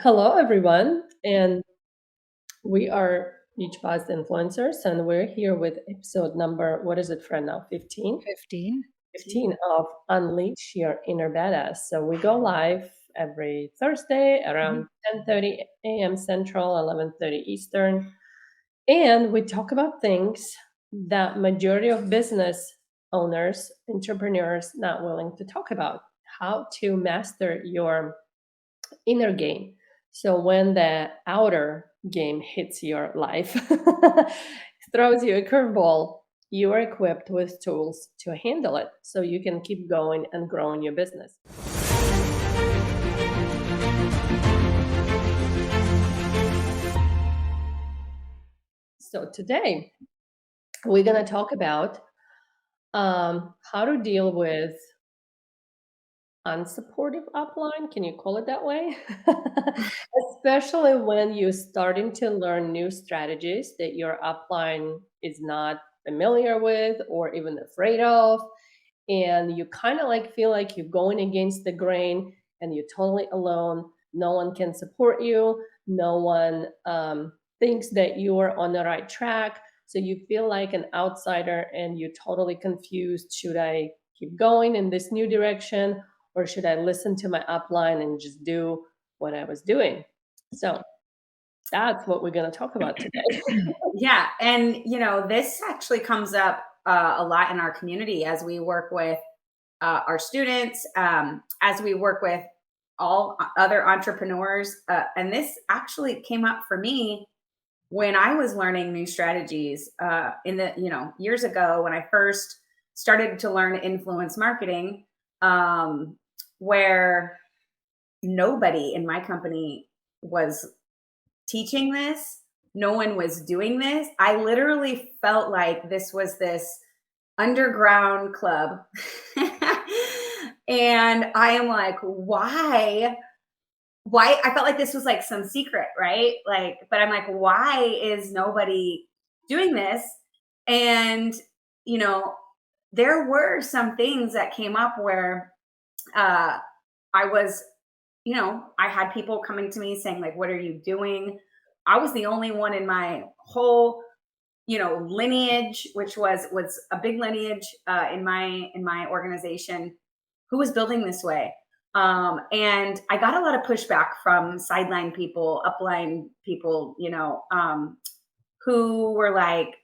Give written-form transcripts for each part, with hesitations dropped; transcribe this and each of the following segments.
Hello, everyone, and we are Each Past Influencers, and we're here with episode number, what is it, friend, now? 15? 15. 15 of Unleash Your Inner Bada. So we go live every Thursday Mhm. around 10:30 a.m. Central, 11:30 Eastern, and we talk about things that majority of business owners, entrepreneurs not willing to talk about. How to master your inner game. So when the outer game hits your life, throws you a curveball, you are equipped with tools to handle it so you can keep going and growing your business. So today we're going to talk about how to deal with unsupportive upline. Can you call it that way? Especially when you're starting to learn new strategies that your upline is not familiar with or even afraid of. And you kind of like feel like you're going against the grain and you're totally alone. No one can support you. No one thinks that you are on the right track. So you feel like an outsider and you're totally confused. Should I keep going in this new direction, or should I listen to my upline and just do what I was doing? So that's what we're going to talk about today. Yeah, and this actually comes up a lot in our community as we work with our students, as we work with all other entrepreneurs. And this actually came up for me when I was learning new strategies in the years ago when I first started to learn influence marketing, where nobody in my company was teaching this. No one was doing this. I literally felt like this was this underground club. And I am like, why? Why? I felt like this was like some secret, right? Like, but I'm like, why is nobody doing this? And, you know, there were some things that came up where uh, I was I had people coming to me saying, like, what are you doing? I was the only one in my whole, lineage, which was a big lineage in my organization, who was building this way. And I got a lot of pushback from sideline people, upline people, who were like,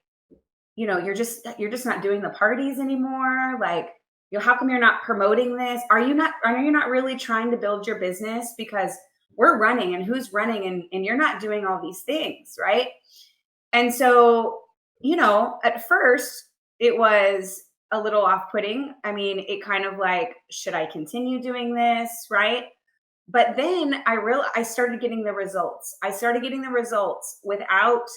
you're just not doing the parties anymore. Like, how come you're not promoting this? Are you not really trying to build your business? Because we're running, and who's running, and you're not doing all these things, right? And so, at first it was a little off-putting. I mean, it kind of like, should I continue doing this, right? But then I started getting the results. I started getting the results without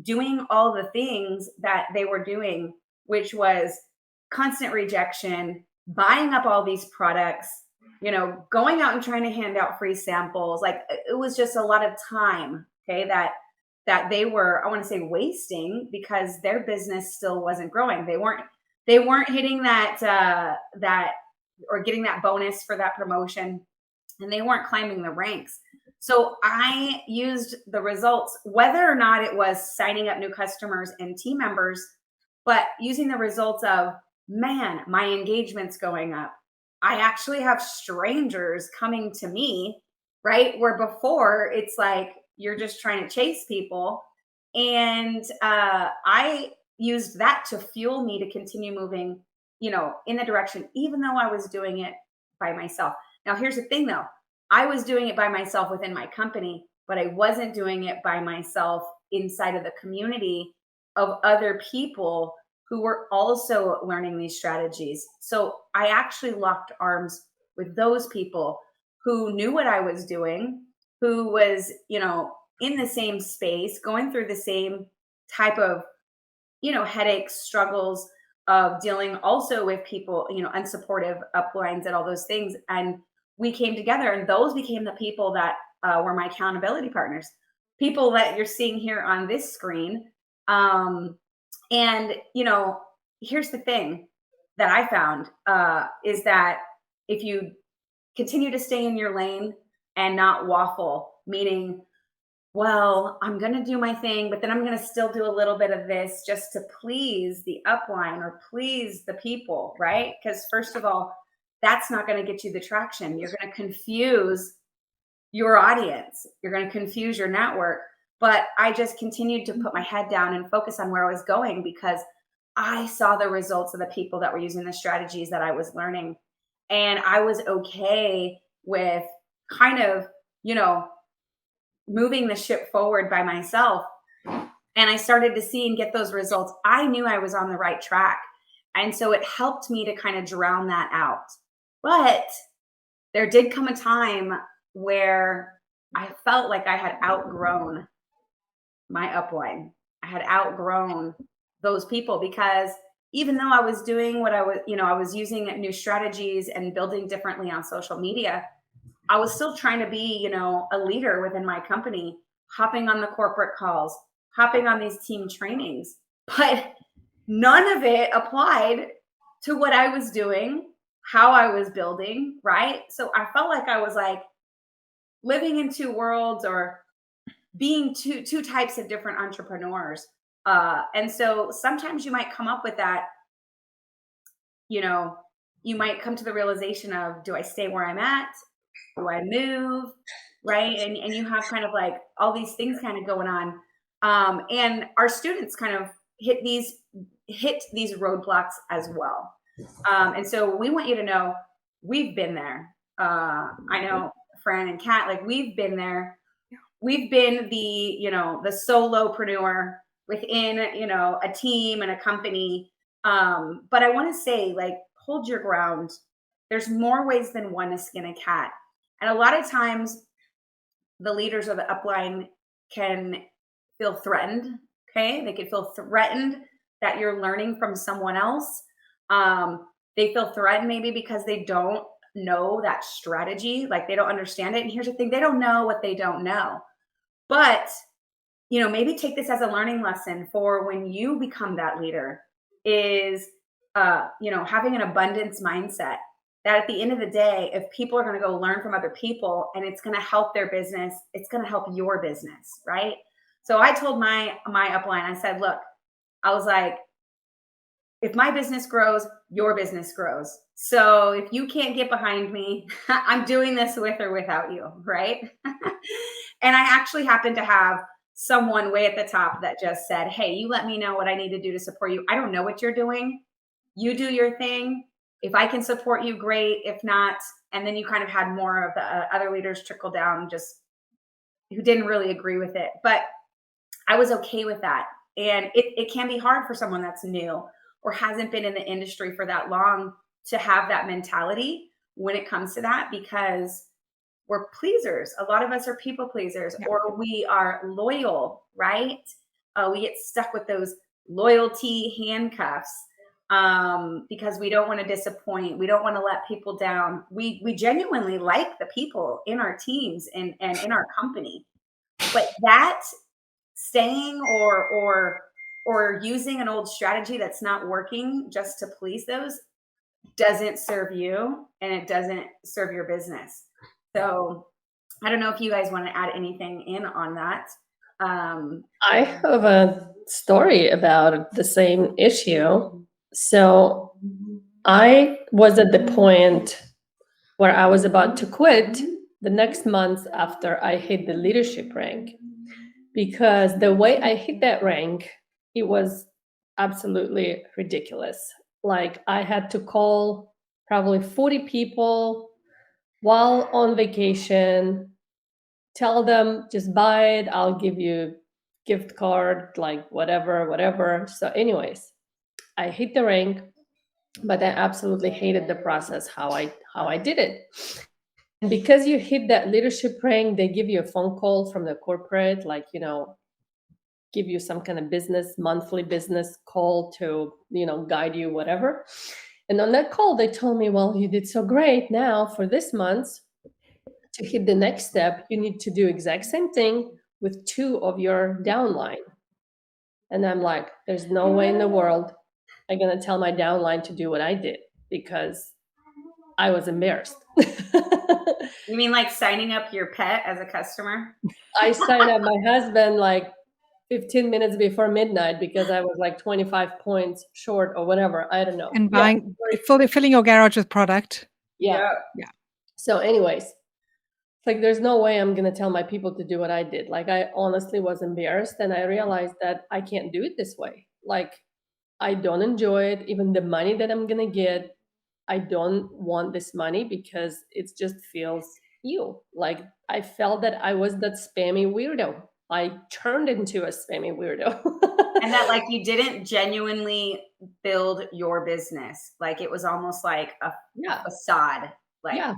doing all the things that they were doing, which was constant rejection, buying up all these products, going out and trying to hand out free samples. Like, it was just a lot of time, okay, that they were, I want to say, wasting, because their business still wasn't growing. They weren't hitting that or getting that bonus for that promotion, and they weren't climbing the ranks. So I used the results, whether or not it was signing up new customers and team members, but using the results of, man, my engagement's going up. I actually have strangers coming to me, right? Where before it's like you're just trying to chase people. And I used that to fuel me to continue moving, in the direction, even though I was doing it by myself. Now, here's the thing though. I was doing it by myself within my company, but I wasn't doing it by myself inside of the community of other people who were also learning these strategies. So I actually locked arms with those people who knew what I was doing, who was, in the same space, going through the same type of, headaches, struggles of dealing also with people, unsupportive uplines and all those things. And we came together, and those became the people that were my accountability partners, people that you're seeing here on this screen. And, here's the thing that I found is that if you continue to stay in your lane and not waffle, meaning, well, I'm going to do my thing, but then I'm going to still do a little bit of this just to please the upline or please the people, right? Because, first of all, that's not going to get you the traction. You're going to confuse your audience, you're going to confuse your network. But I just continued to put my head down and focus on where I was going because I saw the results of the people that were using the strategies that I was learning. And I was okay with kind of, you know, moving the ship forward by myself. And I started to see and get those results. I knew I was on the right track. And so it helped me to kind of drown that out. But there did come a time where I felt like I had outgrown my upline. I had outgrown those people because even though I was doing what I was, I was using new strategies and building differently on social media, I was still trying to be, a leader within my company, hopping on the corporate calls, hopping on these team trainings. But none of it applied to what I was doing, how I was building, right? So I felt like I was like living in two worlds or being two types of different entrepreneurs. And so sometimes you might come up with that, you know, you might come to the realization of, do I stay where I'm at? Do I move? Right. And you have kind of like all these things kind of going on. And our students kind of hit these roadblocks as well. And so we want you to know we've been there. I know Fran and Kat, like we've been there. We've been the solopreneur within, a team and a company. But I want to say, like, hold your ground. There's more ways than one to skin a cat. And a lot of times the leaders of the upline can feel threatened. Okay. They can feel threatened that you're learning from someone else. They feel threatened maybe because they don't know that strategy, like they don't understand it. And here's the thing, they don't know what they don't know. But, maybe take this as a learning lesson for when you become that leader is, having an abundance mindset that at the end of the day, if people are going to go learn from other people and it's going to help their business, it's going to help your business. Right. So I told my upline, I said, look, I was like, if my business grows, your business grows. So if you can't get behind me, I'm doing this with or without you, right? And I actually happen to have someone way at the top that just said, hey, you let me know what I need to do to support you. I don't know what you're doing. You do your thing. If I can support you, great. If not, and then you kind of had more of the other leaders trickle down just who didn't really agree with it. But I was okay with that. And it can be hard for someone that's new or hasn't been in the industry for that long to have that mentality when it comes to that, because we're pleasers. A lot of us are people pleasers, Yeah. or we are loyal, right? We get stuck with those loyalty handcuffs because we don't want to disappoint. We don't want to let people down. We genuinely like the people in our teams and in our company, but that staying or using an old strategy that's not working just to please those doesn't serve you and it doesn't serve your business. So I don't know if you guys want to add anything in on that. I have a story about the same issue. So I was at the point where I was about to quit the next month after I hit the leadership rank, because the way I hit that rank, it was absolutely ridiculous. Like I had to call probably 40 people while on vacation, tell them just buy it, I'll give you gift card, like whatever. So anyways, I hit the rank, but I absolutely hated the process how I did it. And because you hit that leadership rank, they give you a phone call from the corporate, like, give you some kind of monthly business call to, guide you, whatever. And on that call, they told me, well, you did so great. Now for this month, to hit the next step, you need to do exact same thing with 2 of your downline. And I'm like, there's no way in the world I'm going to tell my downline to do what I did, because I was embarrassed. You mean like signing up your pet as a customer? I signed up my husband like 15 minutes before midnight because I was like 25 points short or whatever. I don't know. And Yeah. buying filling your garage with product. Yeah. Yeah. Yeah. So anyways, it's like there's no way I'm gonna tell my people to do what I did. Like I honestly was embarrassed and I realized that I can't do it this way. Like I don't enjoy it. Even the money that I'm gonna get, I don't want this money because it just feels ew. Like I felt that I was that spammy weirdo. I turned into a spammy weirdo. And that like you didn't genuinely build your business. Like it was almost like a Yeah, facade. Like, yeah,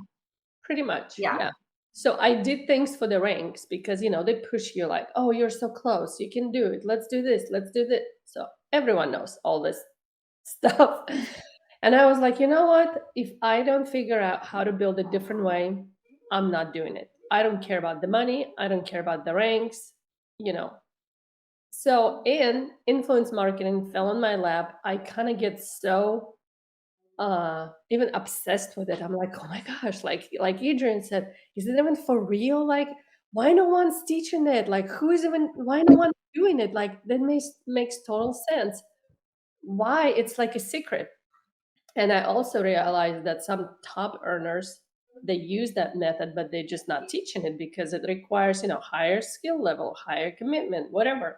pretty much. yeah. Yeah. So I did things for the ranks because they push you like, oh, you're so close, you can do it. Let's do this. Let's do this. So everyone knows all this stuff. And I was like, you know what? If I don't figure out how to build a different way, I'm not doing it. I don't care about the money. I don't care about the ranks, you know. So, and influence marketing fell on my lap. I kind of get so even obsessed with it. I'm like, oh my gosh, like Adrian said, is it even for real? Like, why no one's teaching it? Like, why no one doing it? Like, that makes total sense. Why it's like a secret. And I also realized that some top earners they use that method, but they're just not teaching it because it requires, higher skill level, higher commitment, whatever.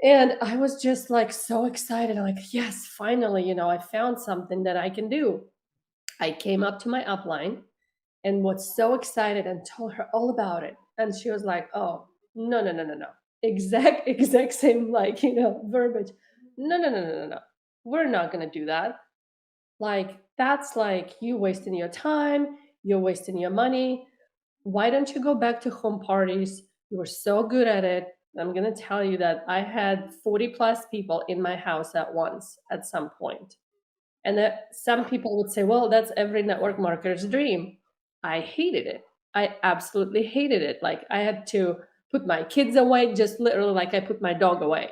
And I was just like so excited. I'm like, yes, finally, I found something that I can do. I came up to my upline and was so excited and told her all about it. And she was like, oh, no, no, no, no, no. Exact same, like, verbiage. No, no, no, no, no, no. We're not going to do that. Like, that's like you wasting your time, you're wasting your money. Why don't you go back to home parties? You were so good at it. I'm going to tell you that I had 40 plus people in my house at once at some point. And that some people would say, well, that's every network marketer's dream. I hated it. I absolutely hated it. Like, I had to put my kids away, just literally like I put my dog away.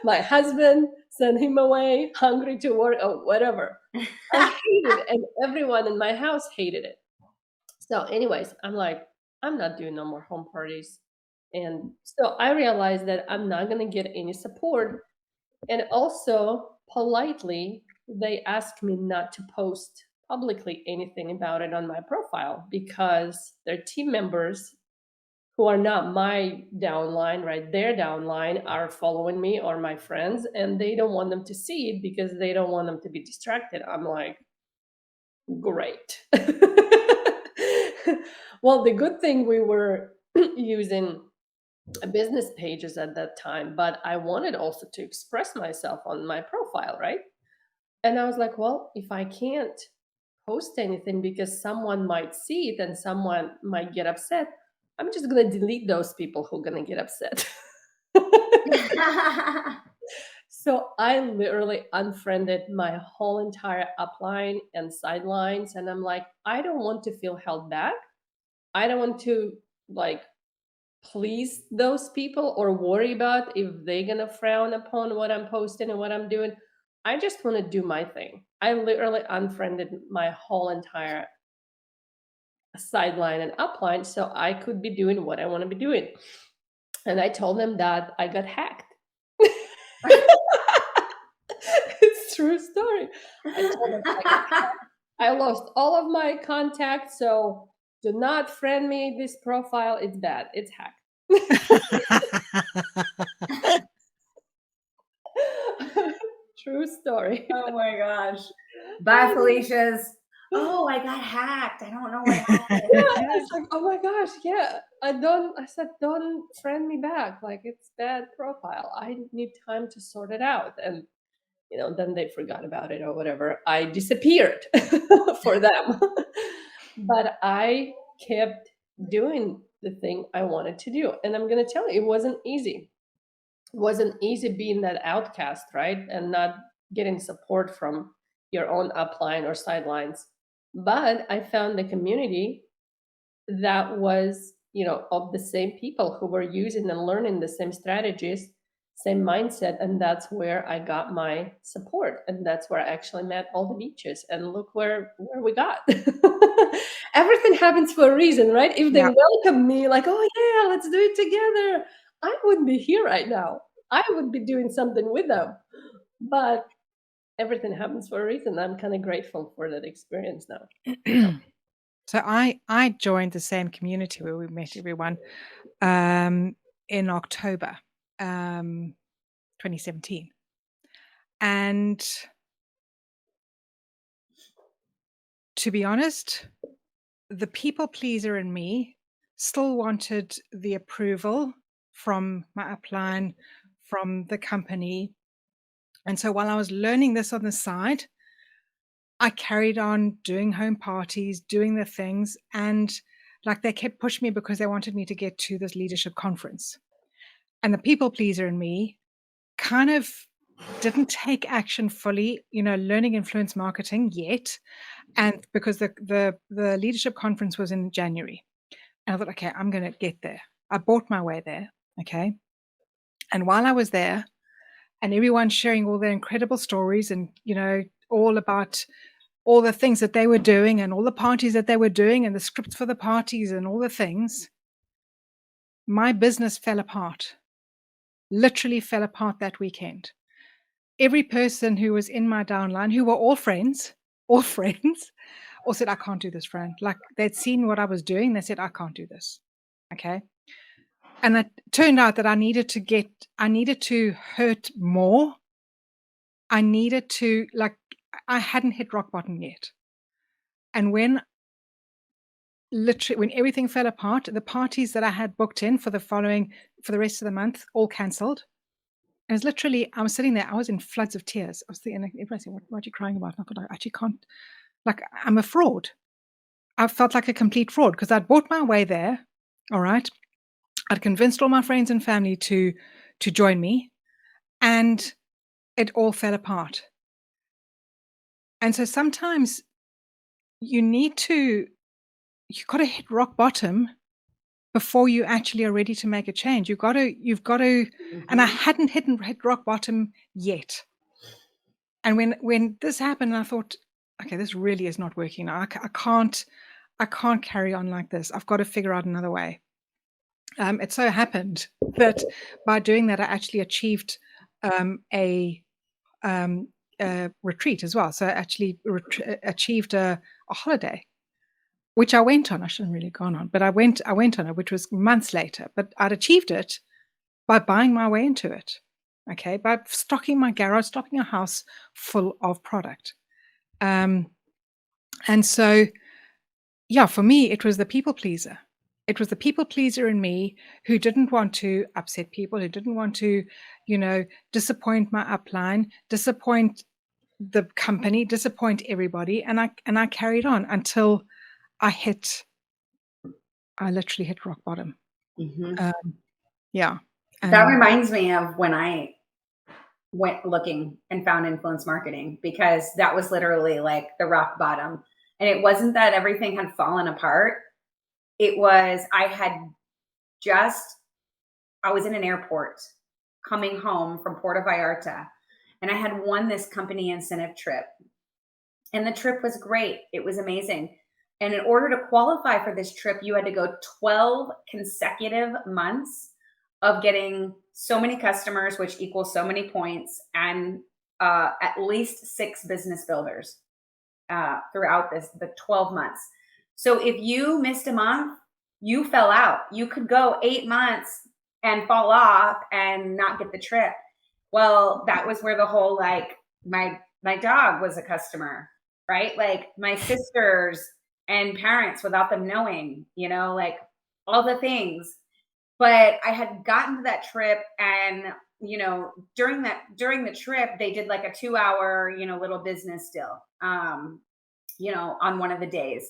My husband sent him away, hungry to work, or whatever. I hated it, and everyone in my house hated it. So, anyways, I'm like, I'm not doing no more home parties. And so I realized that I'm not going to get any support. And also, politely, they asked me not to post publicly anything about it on my profile because their team members who are not my downline, right? Their downline are following me or my friends, and they don't want them to see it because they don't want them to be distracted. I'm like, great. Well, the good thing we were using business pages at that time, but I wanted also to express myself on my profile, right? And I was like, well, if I can't post anything because someone might see it and someone might get upset, I'm just going to delete those people who are going to get upset. So I literally unfriended my whole entire upline and sidelines. And I'm like, I don't want to feel held back. I don't want to like please those people or worry about if they're going to frown upon what I'm posting and what I'm doing. I just want to do my thing. I literally unfriended my whole entire sideline and upline so I could be doing what I want to be doing. And I told them that I got hacked. It's true story. I told them I lost all of my contacts, so do not friend me. This profile, it's bad. It's hacked. True story. Oh my gosh. Bye, Felicia's. Oh, I got hacked. I don't know what happened. Yeah, it's like, oh my gosh, yeah. I said, don't friend me back. Like, it's bad profile. I need time to sort it out. And, then they forgot about it or whatever. I disappeared for them. But I kept doing the thing I wanted to do. And I'm going to tell you, it wasn't easy. It wasn't easy being that outcast, right? And not getting support from your own upline or sidelines. But I found the community that was, of the same people who were using and learning the same strategies. same mindset, and that's where I got my support, and that's where I actually met all the beaches, and look where we got. Everything happens for a reason, right? If they Yeah. welcome me like, "Oh yeah, let's do it together," I wouldn't be here right now. I would be doing something with them. But everything happens for a reason. I'm kind of grateful for that experience now. So I joined the same community where we met everyone in October 2017. And to be honest, the people pleaser in me still wanted the approval from my upline, from the company. And so while I was learning this on the side, I carried on doing home parties, doing the things, and like they kept pushing me because they wanted me to get to this leadership conference. And the people pleaser in me kind of didn't take action fully, learning influence marketing yet. And because the leadership conference was in January. And I thought, okay, I'm gonna get there. I bought my way there. Okay. And while I was there, and everyone sharing all their incredible stories and all about all the things that they were doing and all the parties that they were doing and the scripts for the parties and all the things, my business fell apart, literally fell apart that weekend. Every person who was in my downline, who were all friends, all friends, all said, I can't do this, Fran. Like they'd seen what I was doing. They said, I can't do this. Okay. And it turned out that I needed to hurt more. I needed to, like, I hadn't hit rock bottom yet. And when everything fell apart, the parties that I had booked in for the rest of the month, all cancelled. And it was literally, I was sitting there, I was in floods of tears. I was thinking, everybody said, what are you crying about? And I thought, I actually can't, like, I'm a fraud. I felt like a complete fraud because I'd bought my way there. All right. I'd convinced all my friends and family to join me, and it all fell apart. And so sometimes you got to hit rock bottom before you actually are ready to make a change. You've got to, and I hadn't hit rock bottom yet. And when this happened, I thought, okay, this really is not working now. I can't carry on like this. I've got to figure out another way. It so happened that by doing that, I actually achieved a retreat as well. So I actually achieved a holiday, which I went on. I shouldn't really have gone on, but I went on it, which was months later. But I'd achieved it by buying my way into it. Okay, by stocking my garage, stocking a house full of product. And so, yeah, for me, it was the people pleaser. It was the people pleaser in me who didn't want to upset people, who didn't want to, disappoint my upline, disappoint the company, disappoint everybody. And I carried on until I literally hit rock bottom. Yeah. That reminds me of when I went looking and found influence marketing, because that was literally like the rock bottom. And it wasn't that everything had fallen apart. It was, I was in an airport coming home from Puerto Vallarta, and I had won this company incentive trip. And the trip was great. It was amazing. And in order to qualify for this trip, you had to go 12 consecutive months of getting so many customers, which equals so many points, and at least 6 business builders throughout the 12 months. So if you missed a month, you fell out. You could go 8 months and fall off and not get the trip. Well, that was where the whole, like, my dog was a customer, right? Like my sisters and parents without them knowing, like all the things. But I had gotten to that trip, and during the trip they did like a 2-hour little business deal on one of the days,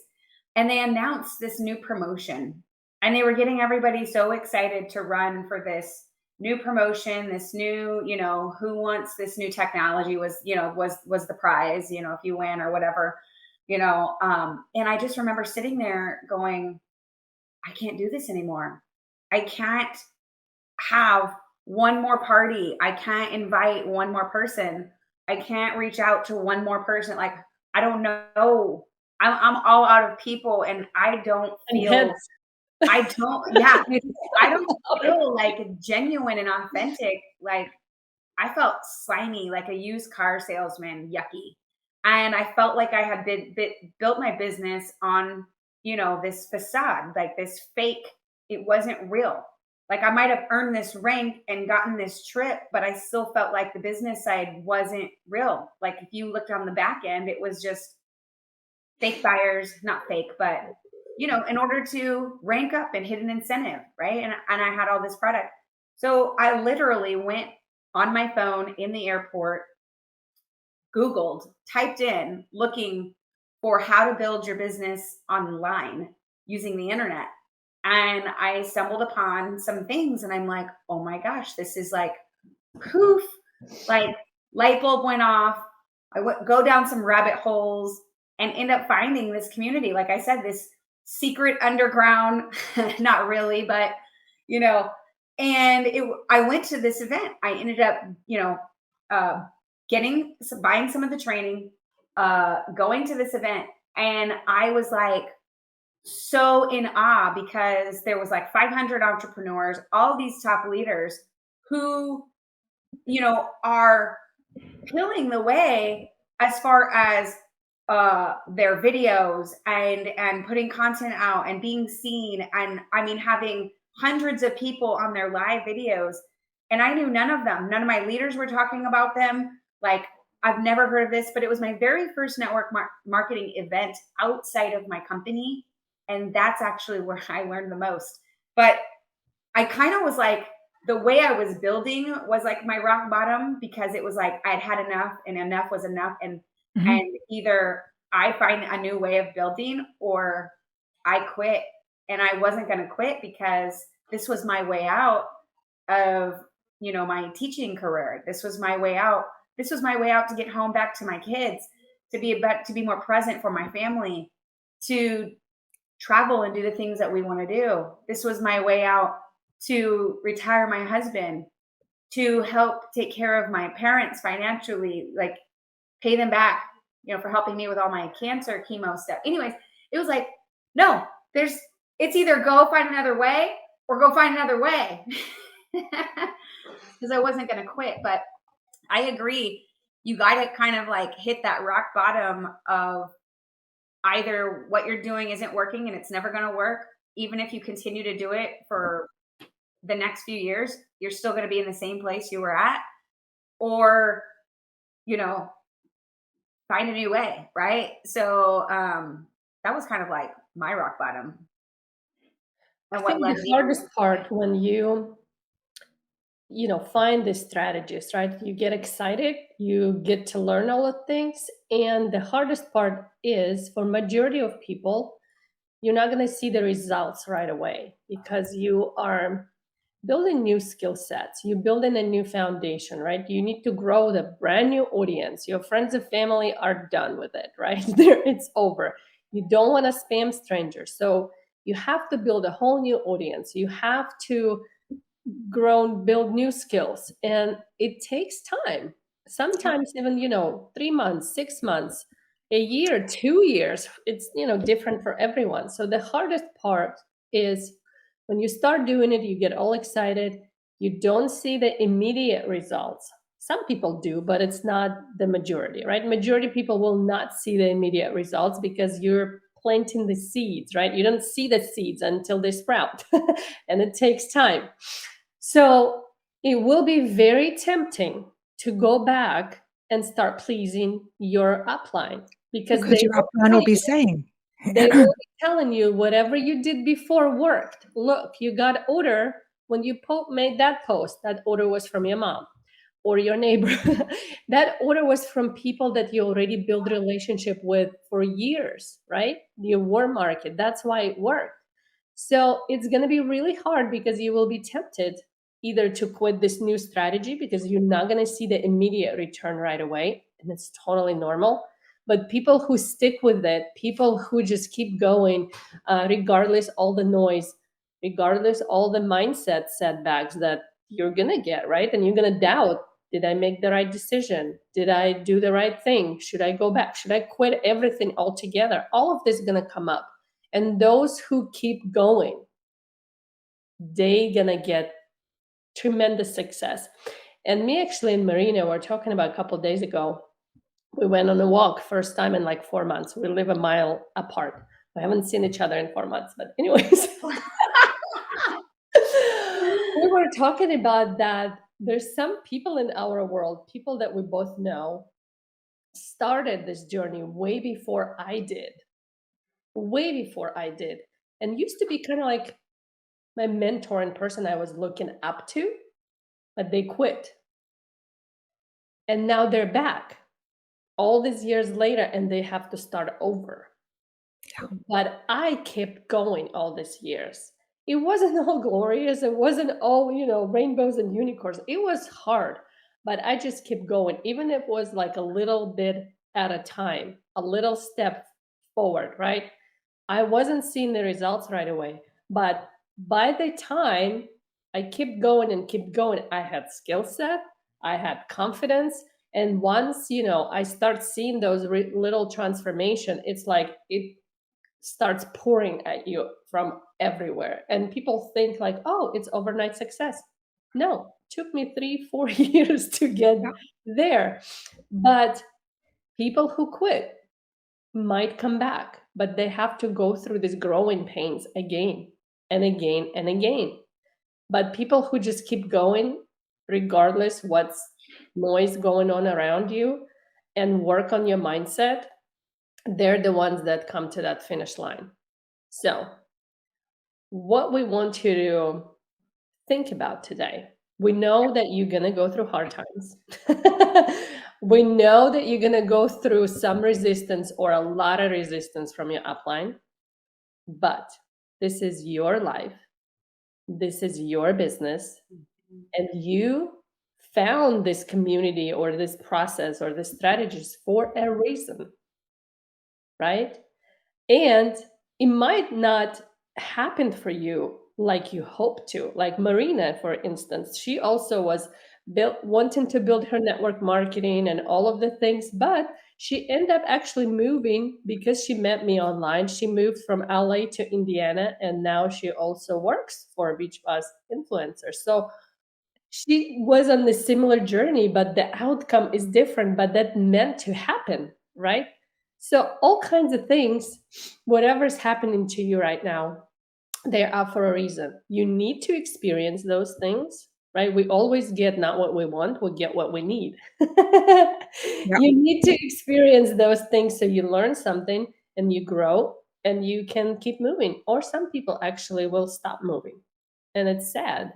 and they announced this new promotion, and they were getting everybody so excited to run for this new promotion, this new, who wants this new technology was the prize, if you win or whatever, and I just remember sitting there going, I can't do this anymore. I can't have one more party. I can't invite one more person. I can't reach out to one more person. Like, I don't know. I'm all out of people and And hence yeah, I don't feel like genuine and authentic. Like, I felt slimy, like a used car salesman, yucky. And I felt like I had built my business on, this facade, like this fake. It wasn't real. Like, I might have earned this rank and gotten this trip, but I still felt like the business side wasn't real. Like, if you looked on the back end, it was just fake buyers, not fake, but in order to rank up and hit an incentive, right? And I had all this product. So I literally went on my phone in the airport, Googled, typed in, looking for how to build your business online using the internet. And I stumbled upon some things and I'm like, oh my gosh, this is like poof, like light bulb went off. Go down some rabbit holes and end up finding this community. Like I said, this secret underground, not really, but you know, I went to this event. I ended up, uh, buying some of the training, going to this event, and I was like so in awe because there was like 500 entrepreneurs, all these top leaders who, are pulling the way as far as their videos and putting content out and being seen, and I mean having hundreds of people on their live videos, and I knew none of my leaders were talking about them. Like, I've never heard of this, but it was my very first network marketing event outside of my company, and that's actually where I learned the most. But I kind of was like, the way I was building was like my rock bottom, because it was like I'd had enough and enough was enough. And Mhm. either I find a new way of building or I quit. And I wasn't going to quit because this was my way out of, my teaching career. This was my way out. This was my way out to get home back to my kids, to be more present for my family, to travel and do the things that we want to do. This was my way out to retire my husband, to help take care of my parents financially, like pay them back, for helping me with all my cancer chemo stuff. Anyways, it was like, no, it's either go find another way or go find another way. Because I wasn't going to quit. But I agree. You got to kind of like hit that rock bottom of either what you're doing isn't working and it's never going to work. Even if you continue to do it for the next few years, you're still going to be in the same place you were at, or, you know, find a new way. Right. So, that was kind of like my rock bottom I and what think led the me to. hardest part when you find the strategies, right? You get excited, you get to learn all the things, and the hardest part is for majority of people, you're not going to see the results right away because you are building new skill sets, you're building a new foundation, right? You need to grow the brand new audience. Your friends and family are done with it, right? It's over. You don't want to spam strangers, so you have to build a whole new audience. You have to build new skills, and it takes time. Sometimes even 3 months, 6 months, a year, 2 years. It's different for everyone. So the hardest part is when you start doing it, you get all excited, you don't see the immediate results. Some people do, but it's not the majority, right? Majority of people will not see the immediate results because you're planting the seeds, right? You don't see the seeds until they sprout and it takes time. So it will be very tempting to go back and start pleasing your upline because Because your upline will be saying, they will be telling you whatever you did before worked. Look, you got order when you made that post. That order was from your mom or your neighbor. That order was from people that you already built a relationship with for years, right? Your warm market. That's why it worked. So it's going to be really hard because you will be tempted either to quit this new strategy because you're not going to see the immediate return right away. And it's totally normal. But people who stick with it, people who just keep going, regardless all the noise, regardless all the mindset setbacks that you're gonna get, right? And you're gonna doubt, did I make the right decision? Did I do the right thing? Should I go back? Should I quit everything altogether? All of this is gonna come up. And those who keep going, they gonna get tremendous success. And me actually and Marina were talking about a couple of days ago. We went on a walk, first time in like 4 months. We live a mile apart. We haven't seen each other in 4 months, but anyways. We were talking about that there's some people in our world, people that we both know, started this journey way before I did. Way before I did. And used to be kind of like my mentor and person I was looking up to, but they quit. And now they're back all these years later and they have to start over. Yeah. But I kept going all these years. It wasn't all glorious. It wasn't all, rainbows and unicorns. It was hard, but I just kept going, even if it was like a little bit at a time, a little step forward, right? I wasn't seeing the results right away. But by the time I kept going and kept going, I had skill set, I had confidence. And once, I start seeing those little transformation, it's like it starts pouring at you from everywhere. And people think like, oh, it's overnight success. No, took me 3-4 years to get Yeah. there. But people who quit might come back, but they have to go through these growing pains again and again and again. But people who just keep going, regardless what's noise going on around you, and work on your mindset, they're the ones that come to that finish line. So, what we want you to think about today, we know that you're going to go through hard times. We know that you're going to go through some resistance or a lot of resistance from your upline, but this is your life. This is your business. And you found this community or this process or this strategies for a reason, right? And it might not happen for you like you hope to. Like Marina, for instance, she also was wanting to build her network marketing and all of the things, but she ended up actually moving because she met me online. She moved from LA to Indiana, and now she also works for Beach Bus Influencer. So she was on a similar journey, but the outcome is different, but that meant to happen, right? So all kinds of things, whatever's happening to you right now, they're up for a reason. You need to experience those things, right? We always get not what we want, we get what we need. Yeah. You need to experience those things so you learn something and you grow and you can keep moving. Or some people actually will stop moving. And it's sad.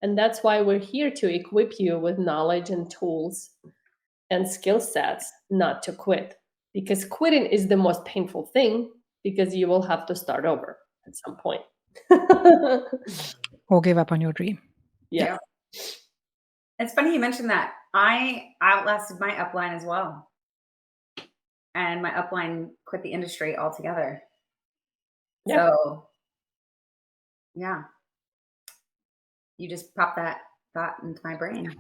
And that's why we're here to equip you with knowledge and tools and skill sets not to quit. Because quitting is the most painful thing because you will have to start over at some point. Or give up on your dream. Yeah. It's funny you mentioned that. I outlasted my upline as well. And my upline quit the industry altogether. Yeah. So, yeah. You just popped that thought into my brain.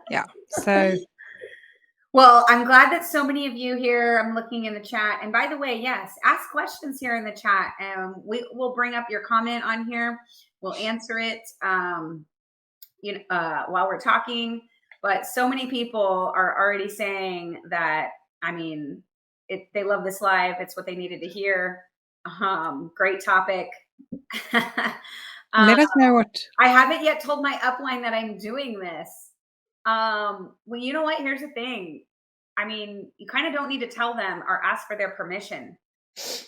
Yeah. So, Well, I'm glad that so many of you here, I'm looking in the chat. And by the way, yes, ask questions here in the chat. We will bring up your comment on here. We'll answer it while we're talking. But so many people are already saying that, they love this live. It's what they needed to hear. Great topic. let us know what. I haven't yet told my upline that I'm doing this. Well, you know what? Here's the thing. You kind of don't need to tell them or ask for their permission.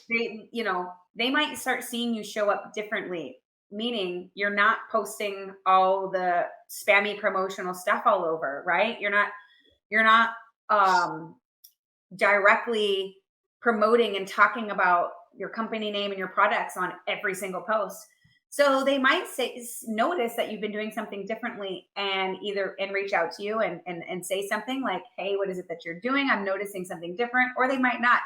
They might start seeing you show up differently, meaning you're not posting all the spammy promotional stuff all over, right? You're not directly promoting and talking about your company name and your products on every single post. So they might notice that you've been doing something differently and reach out to you and say something like, hey, what is it that you're doing? I'm noticing something different, or they might not.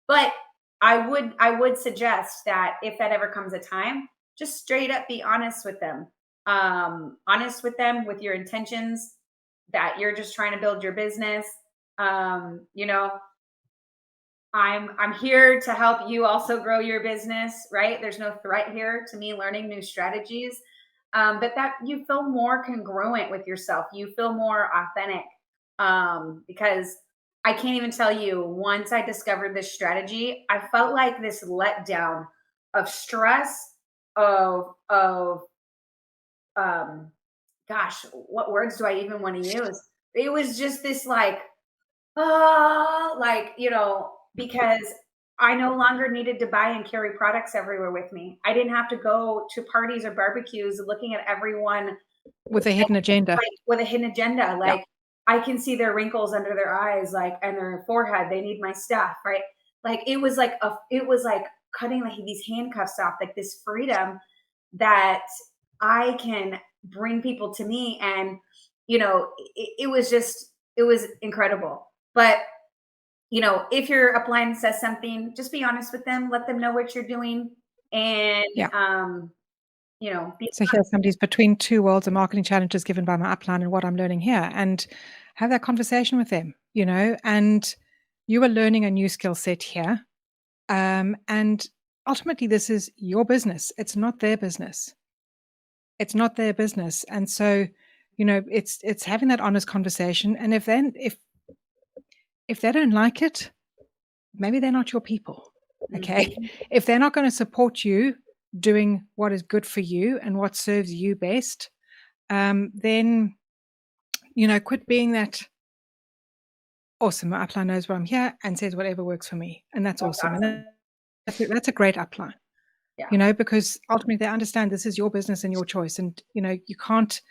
But I would suggest that if that ever comes a time, just straight up be honest with them. honest with them with your intentions, that you're just trying to build your business. You know, I'm here to help you also grow your business, right? There's no threat here to me learning new strategies. But that you feel more congruent with yourself. You feel more authentic. Because I can't even tell you, once I discovered this strategy, I felt like this letdown of stress, of um gosh, what words do I even want to use? It was just this like, like, because I no longer needed to buy and carry products everywhere with me. I didn't have to go to parties or barbecues looking at everyone with a hidden agenda. like with a hidden agenda. Yeah. Like I can see their wrinkles under their eyes, like and their forehead. They need my stuff, right? Like it was like cutting like these handcuffs off, like this freedom that I can bring people to me. And it was just it was incredible. But if your upline says something, just be honest with them, let them know what you're doing, and Yeah. be So here somebody's between two worlds of marketing challenges given by my upline and what I'm learning here, and have that conversation with them, and you are learning a new skill set here. And ultimately this is your business. It's not their business. It's not their business. And so, it's having that honest conversation. And if they don't like it, maybe they're not your people. Okay. Mhm. If they're not going to support you doing what is good for you and what serves you best, then, quit being that awesome. My upline knows why I'm here and says whatever works for me. And that's That's awesome. And awesome. that's a great upline, Yeah. because ultimately they understand this is your business and your choice. And, you can't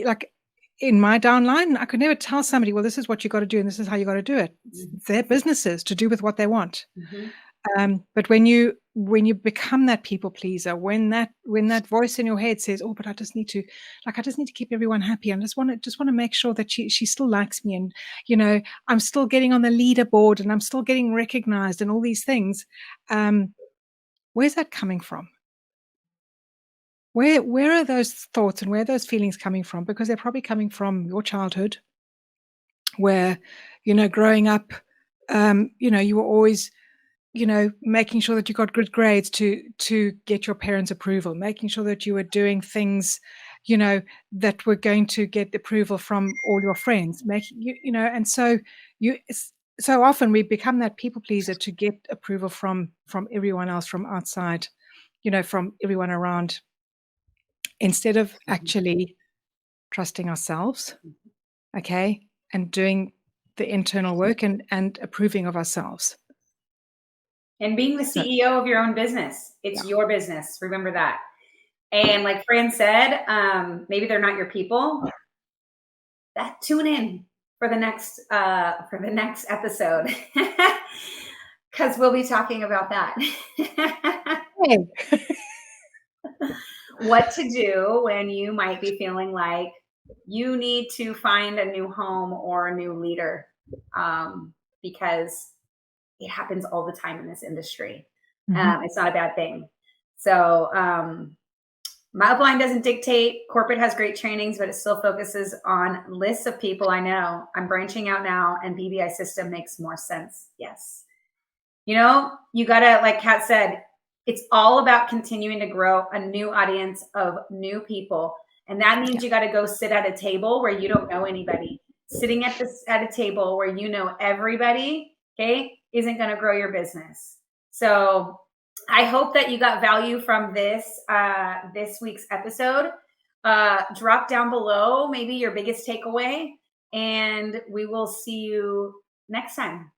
like in my downline, I could never tell somebody, well, this is what you got to do and this is how you got to do it. It's Mhm. their businesses to do with what they want. Mhm. But when you become that people pleaser, when that voice in your head says, "Oh, but I just need to, keep everyone happy, and just want to make sure that she still likes me, and I'm still getting on the leaderboard, and I'm still getting recognized, and all these things," where's that coming from? Where are those thoughts and where are those feelings coming from? Because they're probably coming from your childhood, where growing up, you were always making sure that you got good grades to get your parents' approval, making sure that you were doing things, that were going to get approval from all your friends, making and so so often we become that people pleaser to get approval from everyone else, from outside, from everyone around, instead of Mhm. actually trusting ourselves, okay, and doing the internal work and approving of ourselves. And being the So CEO of your own business. yeah. It's your business. Remember that. And like Fran said, maybe they're not your people. That tune in for the next episode. Because we'll be talking about that. Hey. What to do when you might be feeling like you need to find a new home or a new leader, because it happens all the time in this industry. Mhm. It's not a bad thing. So, my upline doesn't dictate. Corporate has great trainings, but it still focuses on lists of people I know. I'm branching out now, and BBI system makes more sense. Yes. You got to, like Kat said, it's all about continuing to grow a new audience of new people. And that Yeah. means you got to go sit at a table where you don't know anybody. Sitting at a table where you know everybody, okay, isn't going to grow your business. So I hope that you got value from this week's episode. Drop down below maybe your biggest takeaway, and we will see you next time.